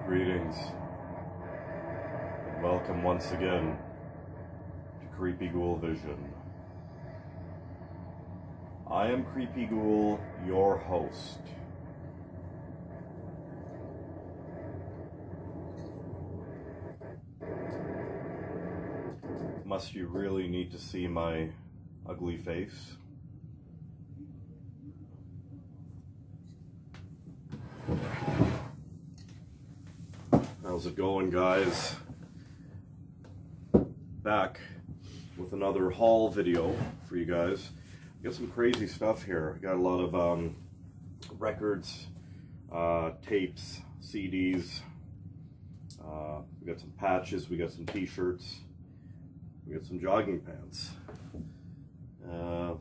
Greetings, and welcome once again to Creepy Ghoul Vision. I am Creepy Ghoul, your host. Must you really need to see my ugly face? How's it going, guys? Back with another haul video for you guys. Got some crazy stuff here. Got a lot of records, tapes, CDs. We got some patches. We got some t-shirts. We got some jogging pants.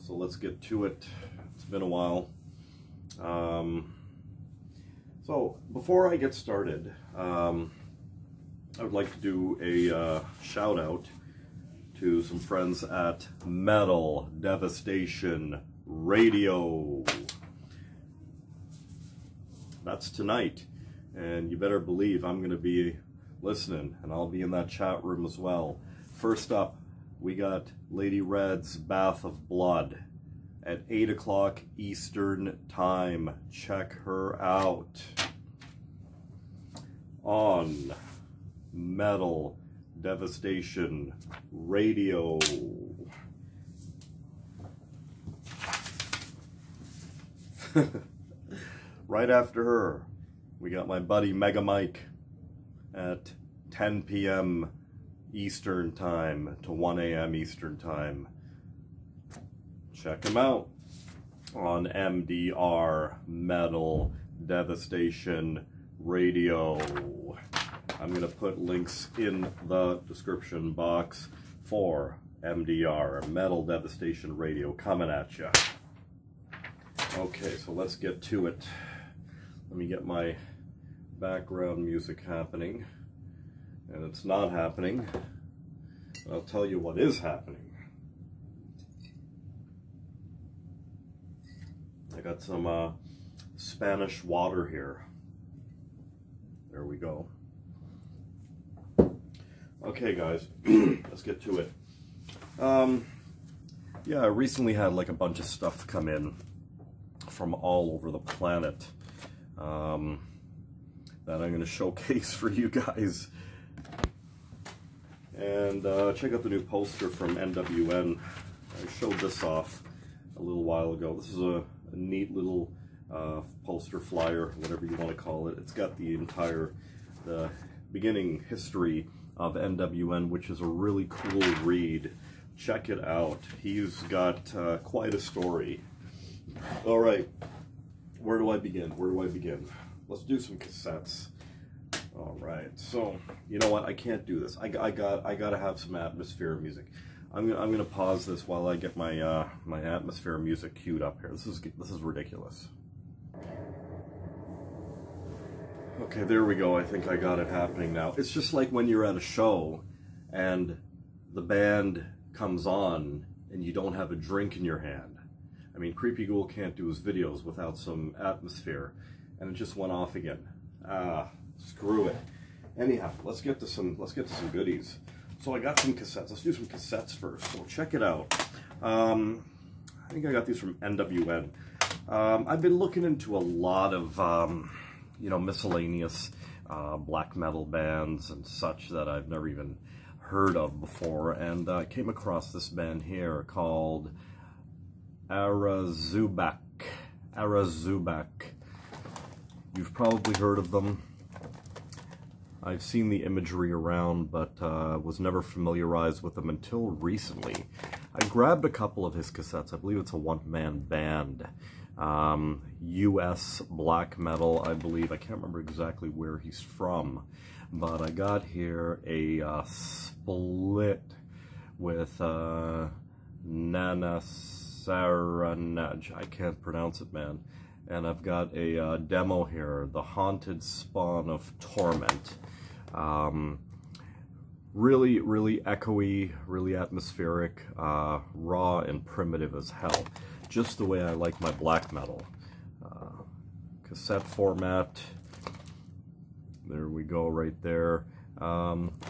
So let's get to it. It's been a while. So before I get started, I would like to do a shout out to some friends at Metal Devastation Radio. That's tonight, and you better believe I'm going to be listening, and I'll be in that chat room as well. First up, we got Lady Red's Bath of Blood at 8 o'clock Eastern Time. Check her out on Metal Devastation Radio. Right after her, we got my buddy Mega Mike at 10 p.m. Eastern Time to 1 a.m. Eastern Time. Check him out on MDR, Metal Devastation Radio. I'm going to put links in the description box for MDR, Metal Devastation Radio, coming at you. Okay, so let's get to it. Let me get my background music happening. And it's not happening. I'll tell you what is happening. I got some Spanish water here. There we go. Okay, guys, let's get to it. Yeah, I recently had like a bunch of stuff come in from all over the planet that I'm going to showcase for you guys. And check out the new poster from NWN. I showed this off a little while ago. This is a neat little poster flyer, whatever you want to call it. It's got the beginning history of NWN, which is a really cool read. Check it out. He's got quite a story. All right, where do I begin? Where do I begin? Let's do some cassettes. All right, so you know what? I can't do this. I gotta have some atmosphere music. I'm gonna pause this while I get my my atmosphere music queued up here. This is ridiculous. Okay, there we go. I think I got it happening now. It's just like when you're at a show and the band comes on and you don't have a drink in your hand. I mean, Creepy Ghoul can't do his videos without some atmosphere, and it just went off again. Ah, screw it. Anyhow, let's get to some goodies. So I got some cassettes. Let's do some cassettes first. So check it out. I think I got these from NWN. I've been looking into a lot of you know, miscellaneous black metal bands and such that I've never even heard of before, and I came across this band here called Razorback. You've probably heard of them. I've seen the imagery around, but was never familiarized with them until recently. I grabbed a couple of his cassettes. I believe it's a one-man band. US black metal, I believe. I can't remember exactly where he's from, but I got here a split with Nana Saranaj. I can't pronounce it, man. And I've got a demo here, The Haunted Spawn of Torment. Really, really echoey, really atmospheric, raw and primitive as hell. Just the way I like my black metal. Cassette format, There we go, right there.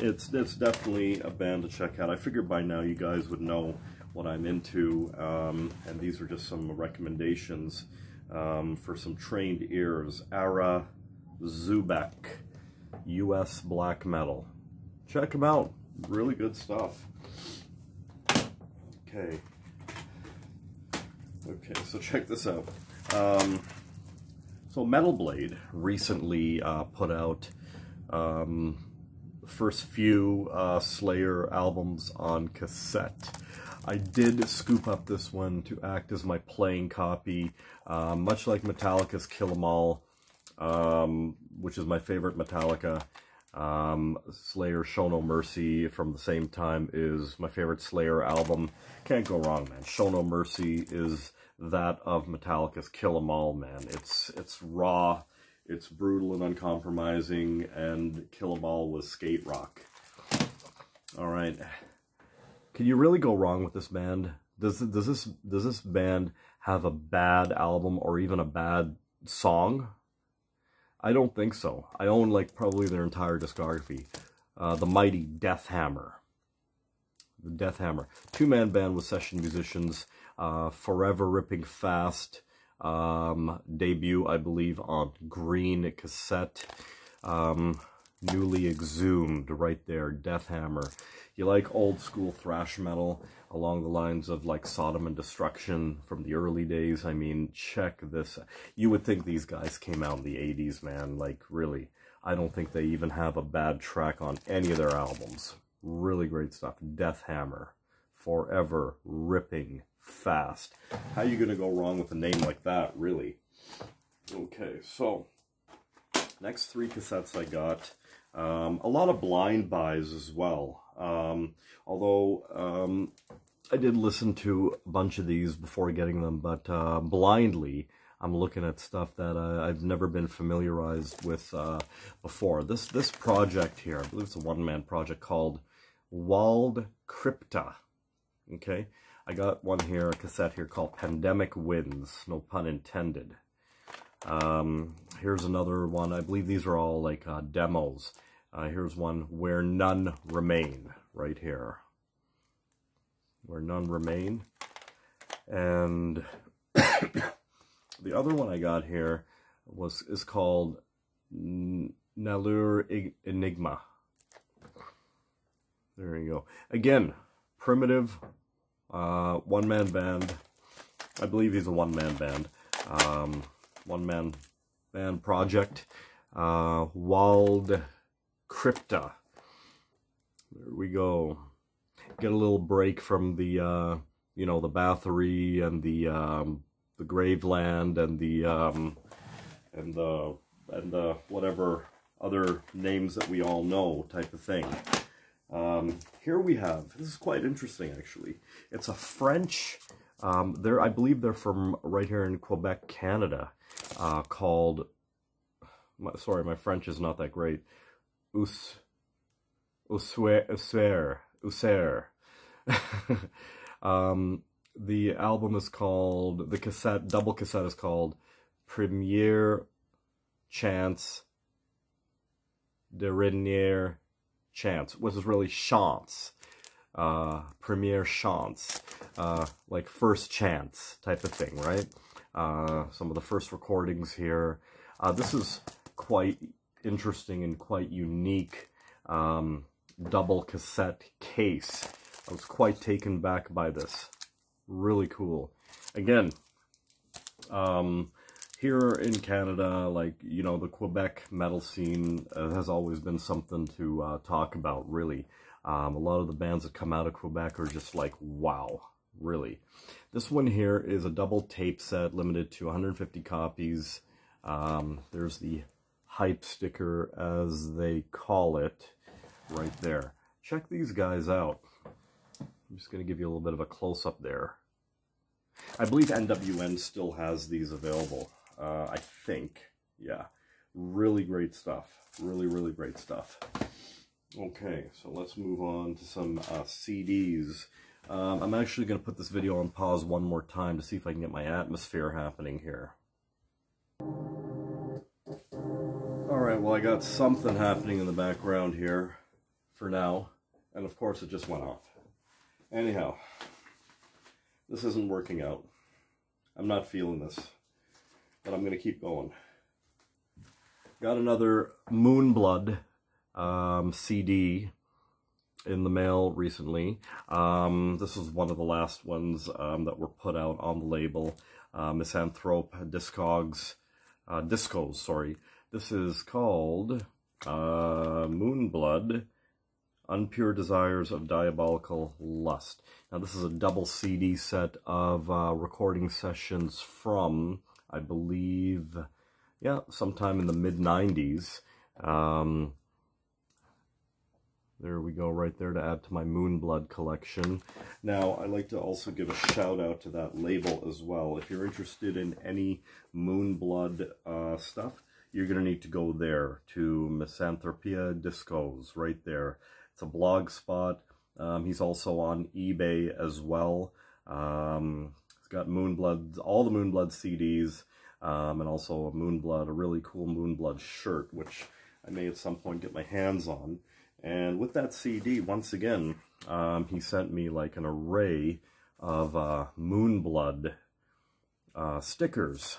It's definitely a band to check out. I figured by now you guys would know what I'm into, and these are just some recommendations for some trained ears. Razorback, US black metal. Check them out. Really good stuff. Okay, so check this out. So Metal Blade recently put out the first few Slayer albums on cassette. I did scoop up this one to act as my playing copy, much like Metallica's Kill 'Em All, which is my favorite Metallica. Slayer Show No Mercy from the same time is my favorite Slayer album. Can't go wrong, man. Show No Mercy is that of Metallica's Kill 'Em All, man. It's raw, it's brutal and uncompromising, and Kill 'Em All was skate rock. All right. Can you really go wrong with this band? Does this band have a bad album or even a bad song? I don't think so. I own like probably their entire discography. The mighty Death Hammer. The Death Hammer. Two-man band with session musicians. Forever Ripping Fast. Debut, I believe, on green cassette. Newly exhumed right there. Death Hammer. You like old school thrash metal along the lines of like Sodom and Destruction from the early days? I mean, check this. You would think these guys came out in the 80s, man. Like, really. I don't think they even have a bad track on any of their albums. Really great stuff. Death Hammer. Forever Ripping Fast. How you gonna go wrong with a name like that, really? Okay, so next three cassettes I got. A lot of blind buys as well. Although I did listen to a bunch of these before getting them, but blindly I'm looking at stuff that I've never been familiarized with before. This project here, I believe it's a one-man project called Walled Crypta. Okay, I got one here, a cassette here called Pandemic Winds, no pun intended. Here's another one. I believe these are all like demos. Here's one, Where None Remain, right here. Where None Remain. And the other one I got here is called Nalur Enigma. There you go. Again, primitive one-man band. I believe he's a one-man band. One-man band project. Walled Crypta. There we go. Get a little break from the you know, the Bathory and the Graveland and the whatever other names that we all know type of thing. Here we have, this is quite interesting actually. It's a French, I believe they're from right here in Quebec, Canada, called, sorry, my French is not that great, Usair. The album is called, the cassette, double cassette is called Premiere Chance, Dernier Chance, which is really chance, Premiere Chance, like first chance type of thing, right? Some of the first recordings here. This is quite interesting and quite unique double cassette case. I was quite taken back by this. Really cool. Again, here in Canada, like, you know, the Quebec metal scene has always been something to talk about, really. A lot of the bands that come out of Quebec are just like, wow, really. This one here is a double tape set, limited to 150 copies. There's the hype sticker, as they call it, right there. Check these guys out. I'm just going to give you a little bit of a close-up there. I believe NWN still has these available. I think. Yeah. Really great stuff. Really, really great stuff. Okay, so let's move on to some CDs. I'm actually going to put this video on pause one more time to see if I can get my atmosphere happening here. Alright. Alright, well I got something happening in the background here for now. And of course it just went off. Anyhow, this isn't working out. I'm not feeling this. But I'm going to keep going. Got another Moonblood CD in the mail recently. This is one of the last ones that were put out on the label. Misanthrope Discos, sorry. This is called Moonblood, Unpure Desires of Diabolical Lust. Now this is a double CD set of recording sessions from, I believe, yeah, sometime in the mid-90s. There we go, right there to add to my Moonblood collection. Now, I'd like to also give a shout out to that label as well. If you're interested in any Moonblood stuff, you're going to need to go there to Misanthropia Discos, right there. It's a blog spot. He's also on eBay as well. He's got Moonblood, all the Moonblood CDs, and also a really cool Moonblood shirt, which I may at some point get my hands on. And with that CD, once again, he sent me like an array of Moonblood stickers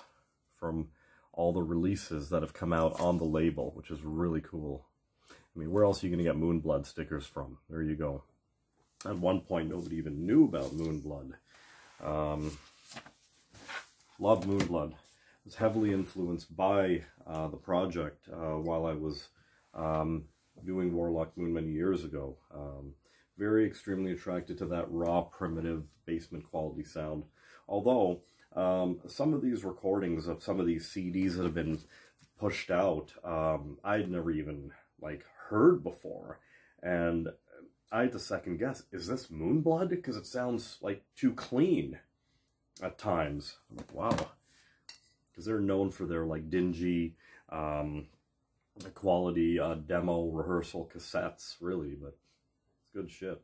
from all the releases that have come out on the label, which is really cool. I mean, where else are you going to get Moonblood stickers from? There you go. At one point, nobody even knew about Moonblood. Love Moonblood. Was heavily influenced by the project while I was doing Warlock Moon many years ago. Very extremely attracted to that raw, primitive, basement quality sound. Although, some of these recordings of some of these CDs that have been pushed out, I'd never even, like, heard before. And I had to second guess, is this Moonblood? Because it sounds, like, too clean at times. I'm like, wow. Because they're known for their, like, dingy, quality demo rehearsal cassettes, really, but it's good shit.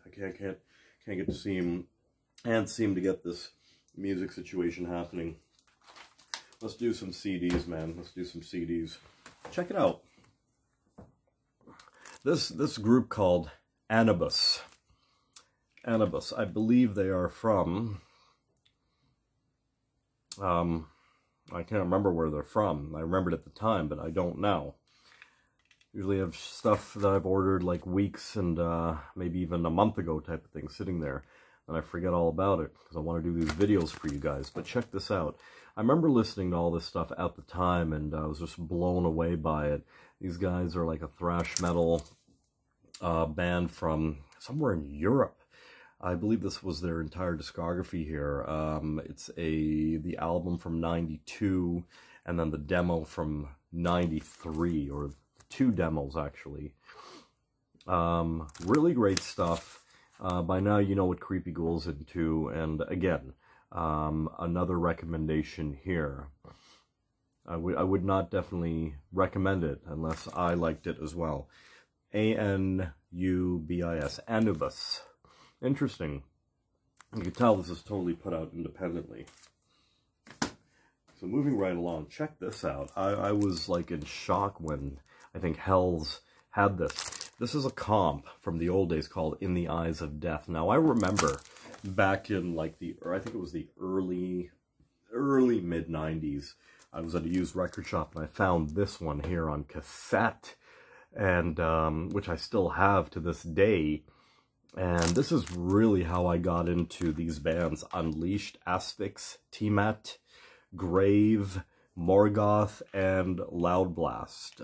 I can't get to see him and seem to get this music situation happening. Let's do some CDs, man. Let's do some CDs. Check it out. This group called Anubis. Anubis. I believe they are from I can't remember where they're from. I remembered at the time, but I don't now. Usually have stuff that I've ordered like weeks and maybe even a month ago type of thing sitting there. And I forget all about it because I want to do these videos for you guys. But check this out. I remember listening to all this stuff at the time and I was just blown away by it. These guys are like a thrash metal band from somewhere in Europe. I believe this was their entire discography here. It's the album from '92 and then the demo from '93, or two demos actually. Really great stuff. By now you know what Creepy Ghoul's into, and again, another recommendation here. I would not definitely recommend it unless I liked it as well. A-N-U-B-I-S, Anubis. Interesting. You can tell this is totally put out independently. So moving right along, check this out. I was like in shock when I think Hells had this. This is a comp from the old days called In the Eyes of Death. Now I remember back in like I think it was the early mid-90s, I was at a used record shop and I found this one here on cassette, and which I still have to this day. And this is really how I got into these bands: Unleashed, Asphyx, Tiamat, Grave, Morgoth, and Loud Blast.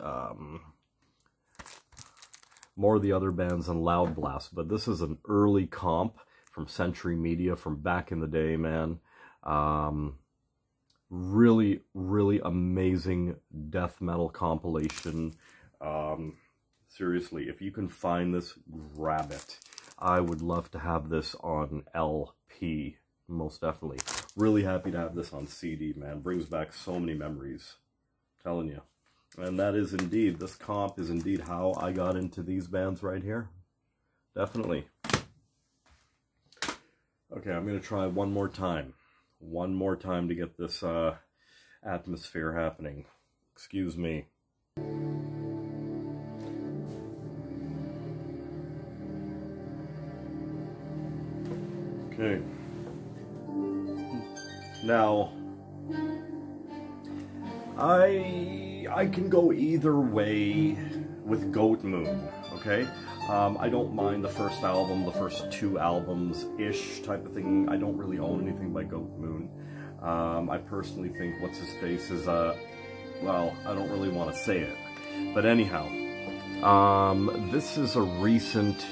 More of the other bands than Loud Blast, but this is an early comp from Century Media from back in the day, man. Really, really amazing death metal compilation. Seriously, if you can find this, grab it. I would love to have this on LP, most definitely. Really happy to have this on CD, man. Brings back so many memories. I'm telling you. And that is indeed, this comp is indeed how I got into these bands right here. Definitely. Okay, I'm going to try one more time. One more time to get this atmosphere happening. Excuse me. Okay. Now, I can go either way with Goat Moon, okay? I don't mind the first album, the first 2 albums-ish type of thing. I don't really own anything by Goat Moon. I personally think What's-His-Face is, well, I don't really want to say it. But anyhow, this is a recent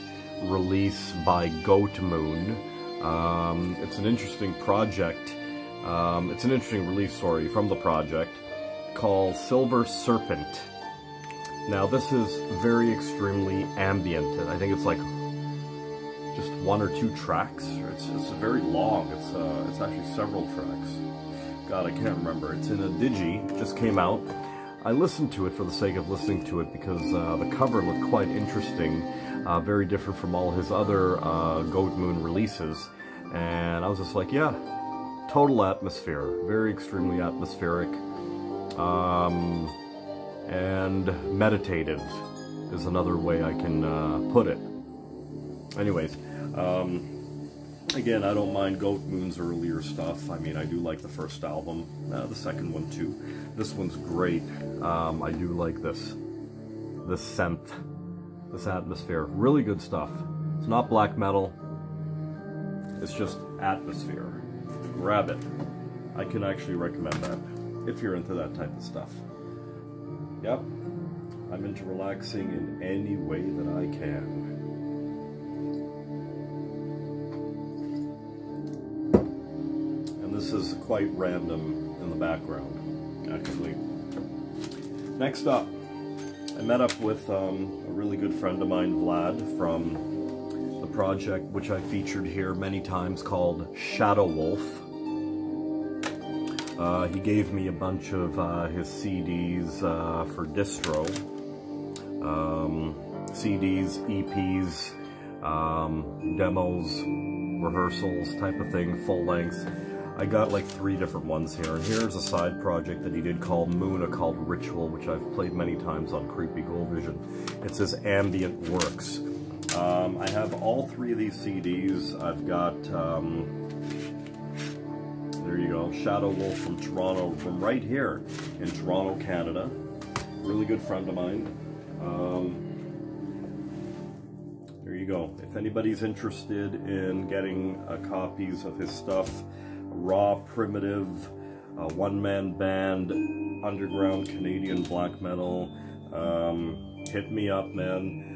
release by Goat Moon. It's an interesting project. It's an interesting release, sorry, from the project called Silver Serpent. Now, this is very extremely ambient, and I think it's like just 1 or 2 tracks. It's very long. It's actually several tracks. God, I can't remember. It's in a digi. It just came out. I listened to it for the sake of listening to it because the cover looked quite interesting. Very different from all his other Goat Moon releases. And I was just like, yeah, total atmosphere. Very extremely atmospheric. And meditative is another way I can put it. Anyways, again, I don't mind Goat Moon's earlier stuff. I mean, I do like the first album, the second one too. This one's great. I do like this synth, this atmosphere. Really good stuff. It's not black metal. It's just atmosphere. Grab it. I can actually recommend that if you're into that type of stuff. Yep, I'm into relaxing in any way that I can. And this is quite random in the background, actually. Next up, I met up with a really good friend of mine, Vlad, from the project which I featured here many times called Shadow Wolf. He gave me a bunch of his CDs for distro. CDs, EPs, demos, rehearsals type of thing, full lengths. I got like 3 different ones here. And here's a side project that he did called Moona, called Ritual, which I've played many times on Creepy Ghoul Vision. It's his ambient works. I have all 3 of these CDs. I've got... there you go, Shadow Wolf from Toronto, from right here in Toronto, Canada. Really good friend of mine. There you go. If anybody's interested in getting copies of his stuff, raw, primitive, one-man band, underground Canadian black metal, hit me up, man.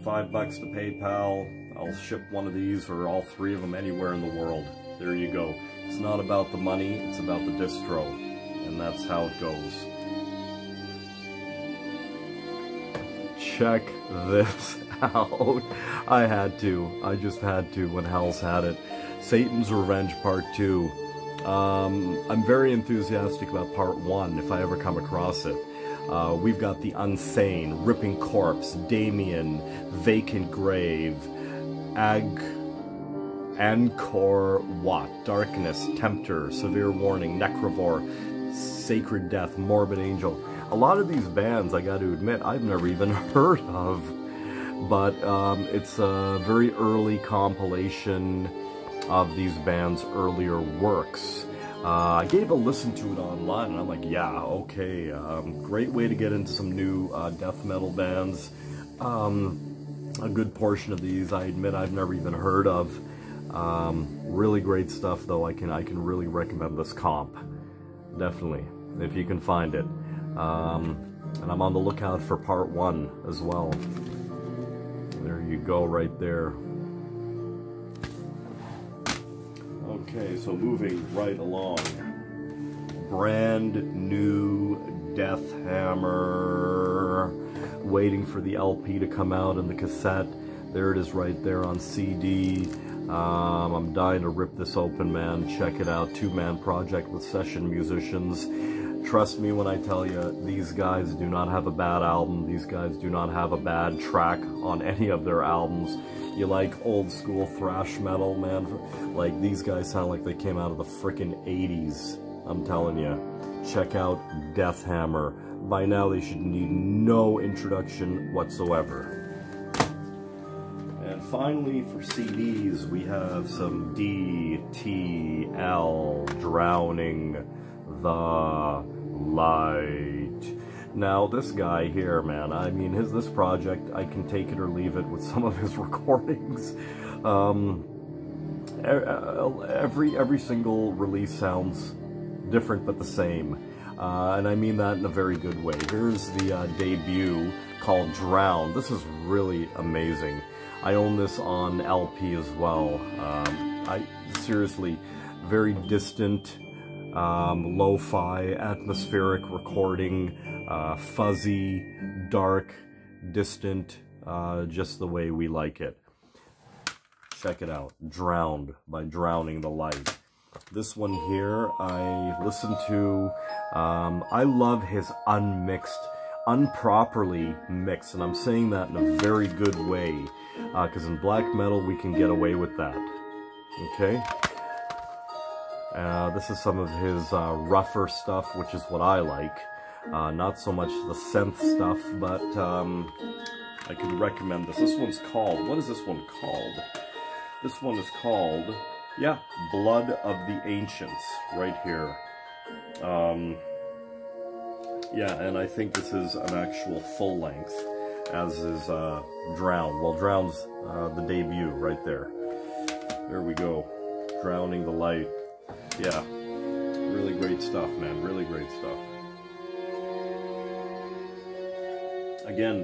$5 to PayPal. I'll ship one of these or all 3 of them anywhere in the world. There you go. It's not about the money, it's about the distro. And that's how it goes. Check this out. I had to. I just had to when Hell's had it. Satan's Revenge Part 2. I'm very enthusiastic about Part 1 if I ever come across it. We've got The Unsane, Ripping Corpse, Damien, Vacant Grave, Angkor Wat, Darkness, Tempter, Severe Warning, Necrovore, Sacred Death, Morbid Angel. A lot of these bands, I got to admit, I've never even heard of, but it's a very early compilation of these bands' earlier works. I gave a listen to it online, and I'm like, yeah, okay, great way to get into some new death metal bands. A good portion of these, I admit, I've never even heard of. Really great stuff, though. I can really recommend this comp, definitely, if you can find it. And I'm on the lookout for Part 1 as well. There you go, right there. Okay, so moving right along. Brand new Death Hammer. Waiting for the LP to come out and the cassette. There it is right there on CD. I'm dying to rip this open, man. Check it out. 2-man project with session musicians. Trust me when I tell you, these guys do not have a bad album. These guys do not have a bad track on any of their albums. You like old school thrash metal, man? Like, these guys sound like they came out of the frickin' 80s. I'm telling you. Check out Death Hammer. By now they should need no introduction whatsoever. And finally, for CDs, we have some DTL, Drowning the Light. Now, this guy here, man, I mean, this project, I can take it or leave it with some of his recordings. Every single release sounds different but the same. And I mean that in a very good way. Here's the debut called Drown. This is really amazing. I own this on LP as well. Seriously, very distant, lo-fi, atmospheric recording, fuzzy, dark, distant, just the way we like it. Check it out, Drowned by Drowning the Light. This one here, I listened to, I love his unmixed, unproperly mixed, and I'm saying that in a very good way, because in black metal we can get away with that, okay? This is some of his rougher stuff, which is what I like. Not so much the synth stuff, but I can recommend this. This one's called, what is this one called? This one is called, yeah, Blood of the Ancients, right here. Yeah, and I think this is an actual full length, as is Drown. Well, Drown's the debut right there. There we go. Drowning the Light. Yeah, really great stuff, man. Really great stuff. Again,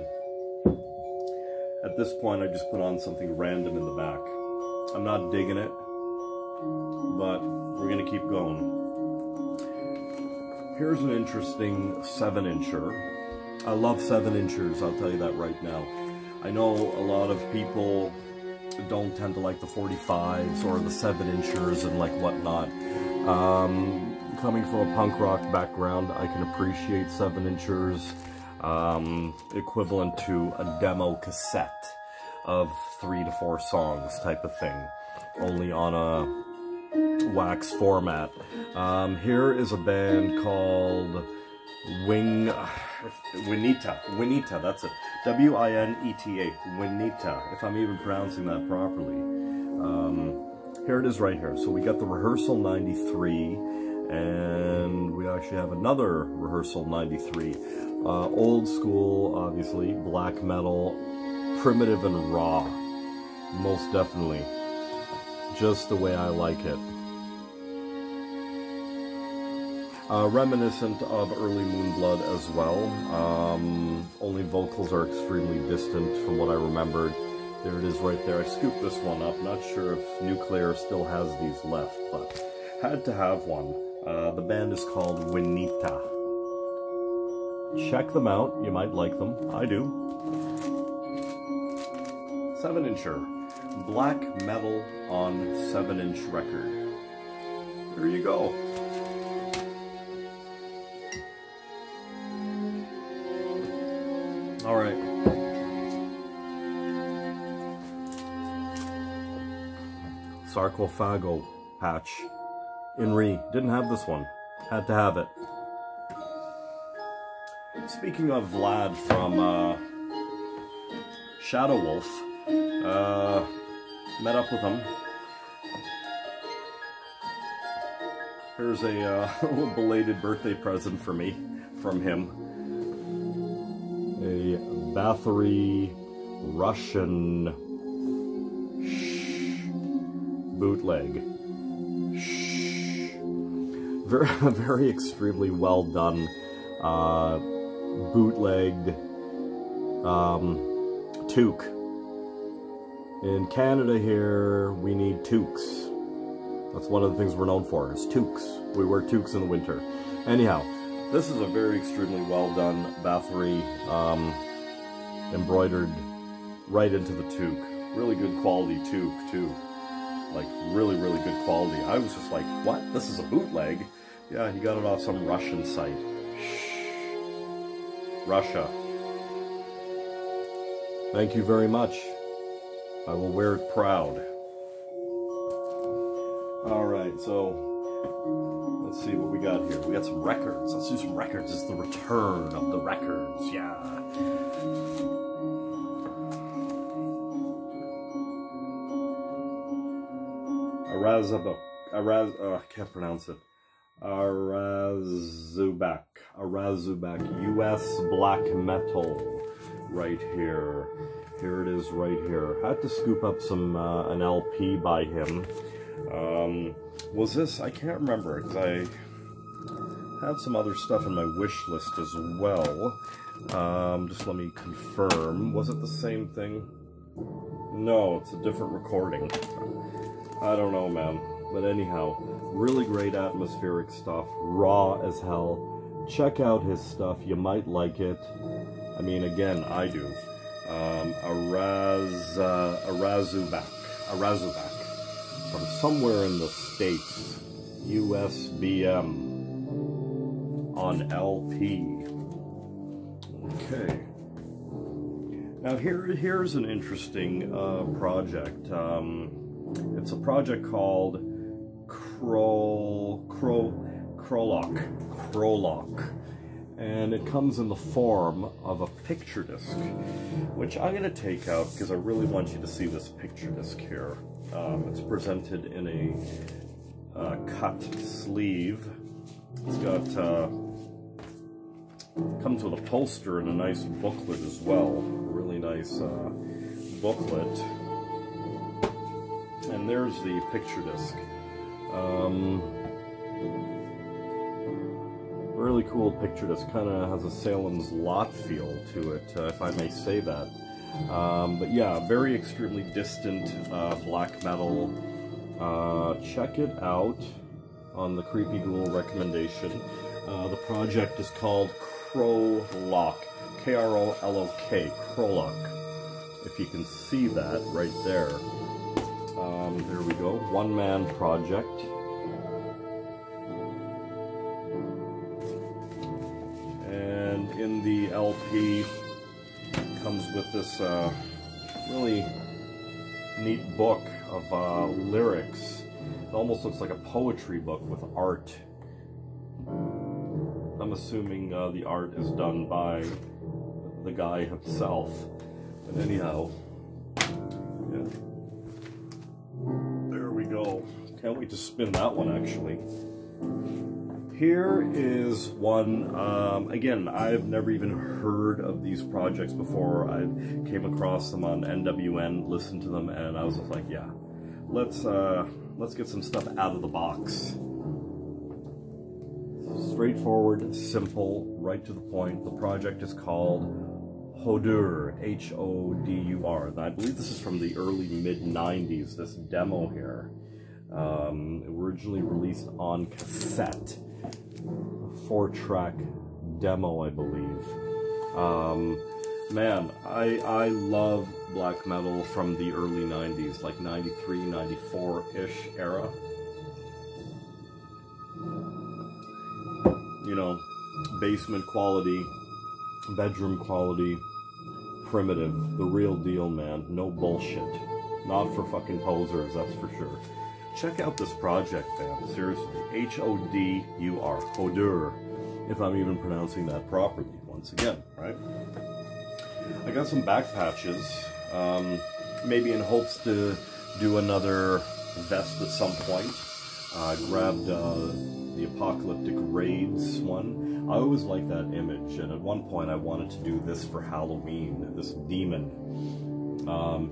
at this point, I just put on something random in the back. I'm not digging it, but we're going to keep going. Here's an interesting 7-incher. I love 7-inchers, I'll tell you that right now. I know a lot of people don't tend to like the 45s or the 7-inchers and like whatnot. Coming from a punk rock background, I can appreciate 7-inchers, equivalent to a demo cassette of 3 to 4 songs type of thing, only on a wax format. Here is a band called Wingita, that's it. W-I-N-E-T-A, Wingita, if I'm even pronouncing that properly. Here it is right here. So we got the Rehearsal 93, and we actually have another Rehearsal 93. Old school, obviously, black metal, primitive and raw, most definitely. Just the way I like it. Reminiscent of early Moonblood as well. Only vocals are extremely distant from what I remembered. There it is right there. I scooped this one up. Not sure if Nuclear still has these left, but had to have one. The band is called Wingita. Check them out. You might like them. I do. 7-incher. Black metal on 7-inch record. There you go. All right. Sarcophago patch. Inri. Didn't have this one. Had to have it. Speaking of Vlad from Shadow Wolf, met up with him. Here's a little belated birthday present for me from him. A Bathory Russian bootleg. Very extremely well done bootlegged toque. In Canada here, we need toques. That's one of the things we're known for, is toques. We wear toques in the winter. Anyhow, this is a very extremely well done Bathory, embroidered right into the toque. Really good quality toque too. Like really, really good quality. I was just like, what? This is a bootleg? Yeah, he got it off some Russian site. Russia. Thank you very much. I will wear it proud. Alright, so Let's see what we got here. We got some records. Let's do some records. It's the return of the records. Yeah. I can't pronounce it. Razorback, US black metal, right here. Here it is, right here. I had to scoop up some an LP by him. Was this? I can't remember because I had some other stuff in my wish list as well. Just let me confirm. Was it the same thing? No, it's a different recording. I don't know, man. But anyhow, really great atmospheric stuff, raw as hell. Check out his stuff, you might like it. I mean, again, I do. A Razorback from somewhere in the States, USBM on LP. Okay. Now here's an interesting project. It's a project called Crowlock, and it comes in the form of a picture disc, which I'm going to take out because I really want you to see this picture disc here. It's presented in a cut sleeve. It's got comes with a poster and a nice booklet as well. Really nice booklet. And there's the picture disc. Really cool picture disc. Kind of has a Salem's Lot feel to it, if I may say that. But yeah, very extremely distant black metal. Check it out on the Creepy Ghoul recommendation. The project is called Crowlock. K-R-O-L-O-K. Crowlock. If you can see that right there. There we go. One-man project. And in the LP comes with this really neat book of lyrics. It almost looks like a poetry book with art. I'm assuming the art is done by the guy himself. But anyhow, yeah. There we go. Can't wait to spin that one, actually. Here is one, again, I've never even heard of these projects before. I came across them on NWN, listened to them, and I was just like, yeah, let's get some stuff out of the box. Straightforward, simple, right to the point. The project is called Hodur, H-O-D-U-R. And I believe this is from the early mid-90s, this demo here. Originally released on cassette. A 4-track demo, I believe. Man, I love black metal from the early 90s, like 93, 94-ish era. You know, basement quality, bedroom quality, primitive, the real deal, man. No bullshit. Not for fucking posers, that's for sure. Check out this project, man. Seriously. H-O-D-U-R. Hodur. If I'm even pronouncing that properly, once again, right? I got some back patches. Maybe in hopes to do another vest at some point. I grabbed the Apocalyptic Raids one. I always liked that image, and at one point I wanted to do this for Halloween, this demon.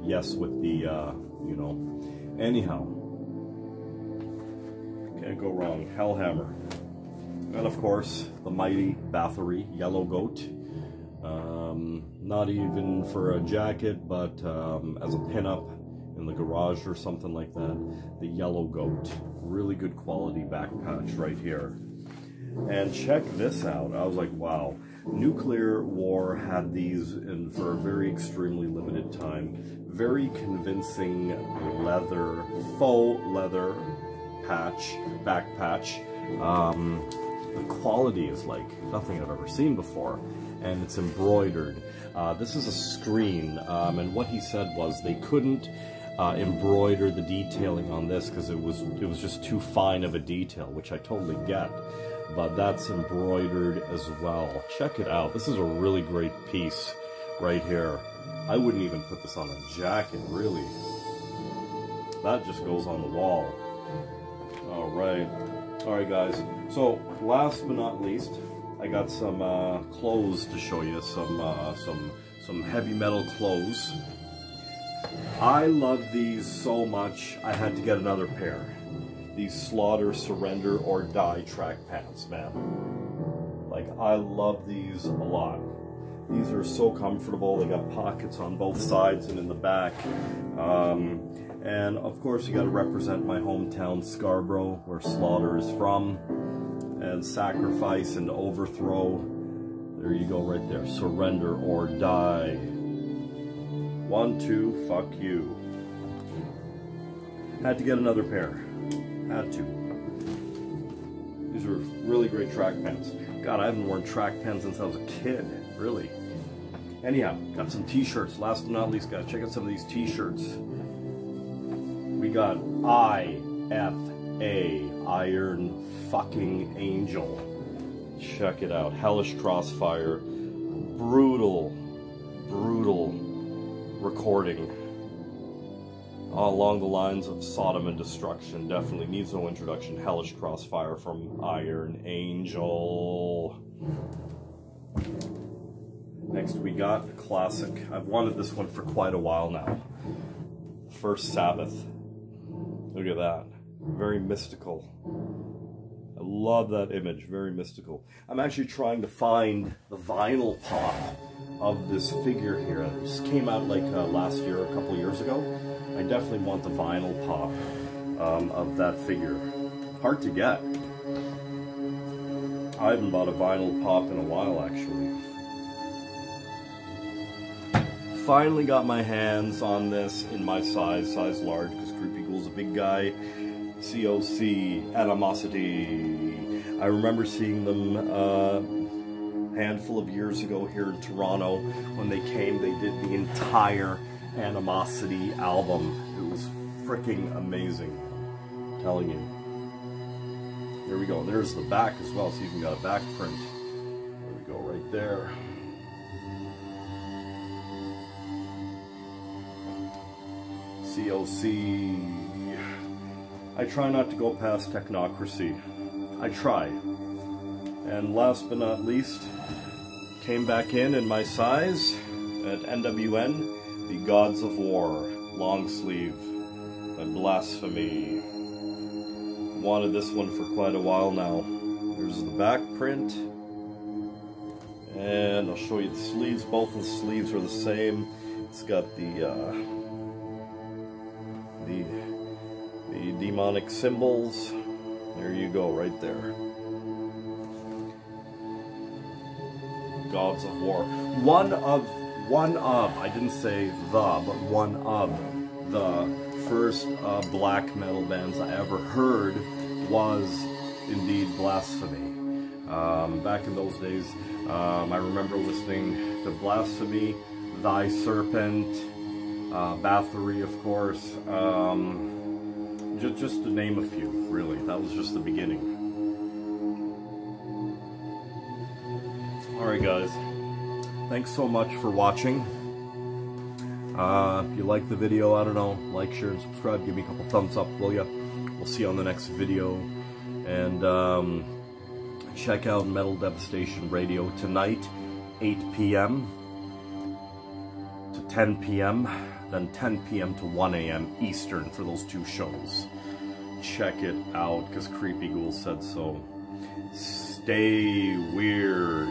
Yes, with the, you know, anyhow. Can't go wrong. Hellhammer. And of course, the mighty Bathory Yellow Goat. Not even for a jacket, but as a pinup in the garage or something like that. The Yellow Goat. Really good quality back patch right here. And check this out. I was like, wow. Nuclear War had these in for a very extremely limited time. Very convincing leather, faux leather patch, back patch. The quality is like nothing I've ever seen before. And it's embroidered. This is a screen, and what he said was they couldn't embroider the detailing on this because it was just too fine of a detail, which I totally get. But that's embroidered as well. Check it out. This is a really great piece right here. I wouldn't even put this on a jacket, really. That just goes on the wall. All right, guys. So last but not least, I got some clothes to show you. Some heavy metal clothes. I love these so much, I had to get another pair. These Slaughter, Surrender, or Die track pants, man. Like, I love these a lot. These are so comfortable. They got pockets on both sides and in the back. And of course, you got to represent my hometown, Scarborough, where Slaughter is from. And Sacrifice and Overthrow. There you go, right there. Surrender or Die. 1, 2, fuck you. Had to get another pair. Had to. These are really great track pants. God, I haven't worn track pants since I was a kid, really. Anyhow, got some t-shirts. Last but not least, guys, check out some of these t-shirts. We got IFA, Iron Fucking Angel. Check it out. Hellish Crossfire. Brutal recording. Along the lines of Sodom and Destruction. Definitely needs no introduction. Hellish Crossfire from Iron Angel. Next we got a classic. I've wanted this one for quite a while now. First Sabbath. Look at that. Very mystical. I love that image. Very mystical. I'm actually trying to find the vinyl pop of this figure here. This came out like last year, a couple years ago. I definitely want the vinyl pop of that figure. Hard to get. I haven't bought a vinyl pop in a while, actually. Finally got my hands on this in my size large, because Creepy Ghoul's a big guy. c.o.c. Animosity. I remember seeing them a handful of years ago here in Toronto. When they came, they did the entire Animosity album. It was freaking amazing. I'm telling you. There we go. And there's the back as well, so you even got a back print. There we go, right there. c.o.c. I try not to go past Technocracy. I try. And last but not least, came back in my size at NWN, the Gods of War long sleeve by Blasphemy. Wanted this one for quite a while now. There's the back print. And I'll show you the sleeves. Both of the sleeves are the same. It's got the demonic symbols. There you go, right there. Gods of War. One of, I didn't say the, but one of the first black metal bands I ever heard was indeed Blasphemy. Back in those days, I remember listening to Blasphemy, Thy Serpent, Bathory, of course, just to name a few, really. That was just the beginning. Alright guys, thanks so much for watching. If you like the video, I don't know, like, share, and subscribe. Give me a couple thumbs up, will ya? We'll see you on the next video. And check out Metal Devastation Radio tonight, 8 p.m. to 10 p.m. Then 10 p.m. to 1 a.m. Eastern for those two shows. Check it out, because Creepy Ghoul said so. Stay weird.